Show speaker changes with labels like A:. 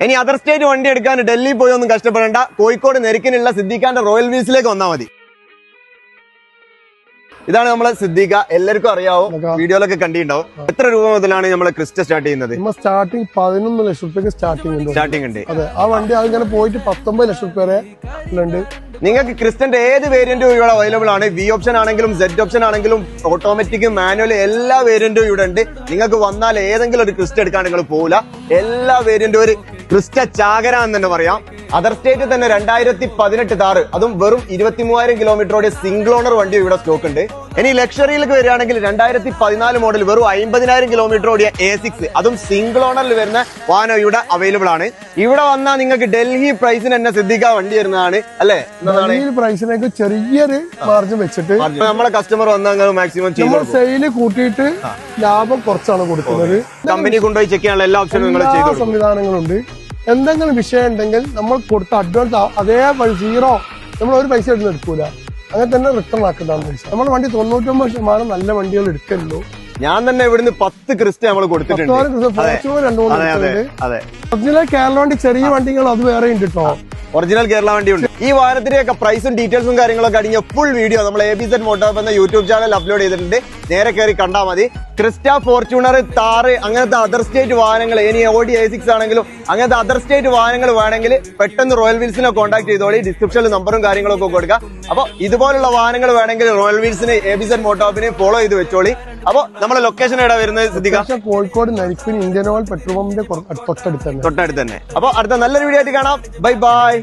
A: ഇനി other state വണ്ടി എടുക്കാൻ ഡൽഹി പോയി ഒന്നും കഷ്ടപ്പെടേണ്ട. കോഴിക്കോട് നെരുക്കിനുള്ള സിദ്ദീഖാന്റെ റോയൽ വീൽസിലേക്ക് വന്നാൽ മതി. ഇതാണ് നമ്മളെ സിദ്ദീഖ, എല്ലാവർക്കും അറിയാവോ, വീഡിയോയിലൊക്കെ കണ്ടിട്ടുണ്ടാവും. എത്ര രൂപ മുതലാണ് നമ്മളെ ക്രിസ്റ്റ സ്റ്റാർട്ട് ചെയ്യുന്നത്?
B: സ്റ്റാർട്ടിങ് 11 ലക്ഷം രൂപയ്ക്ക് സ്റ്റാർട്ടിംഗ് ഉണ്ട്. അതെ, ആ വണ്ടി അതിങ്ങനെ പോയിട്ട് 19 ലക്ഷം രൂപ വരെ ഉണ്ട്.
A: നിങ്ങൾക്ക് ക്രിസ്റ്റന്റെ ഏത് വേരിയന്റും ഇവിടെ അവൈലബിൾ ആണ്. വി ഓപ്ഷൻ ആണെങ്കിലും സെഡ് ഓപ്ഷൻ ആണെങ്കിലും ഓട്ടോമാറ്റിക് മാനുവൽ എല്ലാ വേരിയന്റും ഇവിടെ ഉണ്ട്. നിങ്ങൾക്ക് വന്നാൽ ഏതെങ്കിലും ഒരു ക്രിസ്റ്റ എടുക്കാൻ നിങ്ങൾ പോകില്ല. എല്ലാ വേരിയന്റും ഒരു ക്രിസ്റ്റ ചാകര എന്ന് തന്നെ പറയാം. അതർ സ്റ്റേറ്റ് തന്നെ 2018 താറ്, അതും വെറും 23,000 കിലോമീറ്റർ ഓടിയ സിംഗിൾ ഓണർ വണ്ടി ഇവിടെ സ്റ്റോക്ക് ഉണ്ട്. ഇനി ലക്ഷറിയിലേക്ക് വരികയാണെങ്കിൽ 2014 മോഡൽ വെറും 50,000 കിലോമീറ്റർ ഓടിയ A6, അതും സിംഗിൾ ഓണറിൽ വരുന്ന വാഹനം ഇവിടെ അവൈലബിൾ ആണ്. ഇവിടെ വന്നാൽ നിങ്ങൾക്ക് ഡൽഹി പ്രൈസിന് തന്നെ സിദ്ദീഖ വണ്ടി വരുന്നതാണ് അല്ലെ?
B: പ്രൈസിനേക്ക് ചെറിയൊരു മാർജിൻ വെച്ചിട്ട്
A: നമ്മളെ കസ്റ്റമർ വന്നാൽ മാക്സിമം
B: സെയില് കൂട്ടിയിട്ട് ലാഭം കുറച്ചാണ് കൊടുക്കുന്നത്.
A: കമ്പനി കൊണ്ടുപോയി ചെക്ക് ചെയ്യാനുള്ള എല്ലാ ഓപ്ഷനും നിങ്ങൾ ചെയ്തു
B: സംവിധാനങ്ങളുണ്ട്. എന്തെങ്കിലും വിഷയം ഉണ്ടെങ്കിൽ നമ്മൾ കൊടുത്ത അഡ്വാൻസ് അതേ സീറോ, നമ്മൾ ഒരു പൈസ ഇടുന്ന എടുക്കൂല, അങ്ങനെ തന്നെ റിട്ടേൺ ആക്കുന്നതാണ് പൈസ. നമ്മുടെ വണ്ടി 99% നല്ല വണ്ടികൾ എടുക്കല്ലോ.
A: ഞാൻ തന്നെ ഇവിടുന്ന് 10 ക്രിസ്റ്റ നമ്മൾ കൊടുത്തിട്ടുണ്ട്.
B: ഒറിജിനൽ കേരള വണ്ടി ചെറിയ വണ്ടികൾ അത് വേറെ ഉണ്ട് കേട്ടോ.
A: ഒറിജിനൽ കേരള വണ്ടി ഉണ്ട്. ഈ വാഹനത്തിന്റെയൊക്കെ പ്രൈസും ഡീറ്റെയിൽസും കാര്യങ്ങളൊക്കെ അടങ്ങിയ ഫുൾ വീഡിയോ നമ്മൾ ABZ മോട്ടോർസ് എന്ന യൂട്യൂബ് ചാനൽ അപ്ലോഡ് ചെയ്തിട്ടുണ്ട്. നേരെ കയറി കണ്ടാൽ മതി. ക്രിസ്റ്റ, ഫോർച്യൂണർ, താറ് അങ്ങനത്തെ അതർ സ്റ്റേറ്റ് വാഹനങ്ങൾ, ഇനി Audi A6 ആണെങ്കിലും അങ്ങനത്തെ അതർ സ്റ്റേറ്റ് വാഹനങ്ങൾ വേണമെങ്കിൽ പെട്ടെന്ന് റോയൽ വീൽസിനെ കോൺടാക്ട് ചെയ്തോളി. ഡിസ്ക്രിപ്ഷനിൽ നമ്പറും കാര്യങ്ങളൊക്കെ കൊടുക്കുക. അപ്പൊ ഇതുപോലുള്ള വാഹനങ്ങൾ വേണമെങ്കിൽ റോയൽ വീൽസിന് ABZ മോട്ടോർസിനെ ഫോളോ ചെയ്ത് വെച്ചോളി. അപ്പൊ നമ്മുടെ ലൊക്കേഷൻ എവിടെ വരുന്നത് സിദ്ദീഖ?
B: കോഴിക്കോട് നരിപ്പിന് ഇന്ത്യൻ ഓയിൽ പെട്രോൾ പമ്പിന്റെ തൊട്ടടുത്ത് തന്നെ.
A: അപ്പൊ അടുത്ത നല്ലൊരു വീഡിയോ ആയിട്ട് കാണാം. Bye by.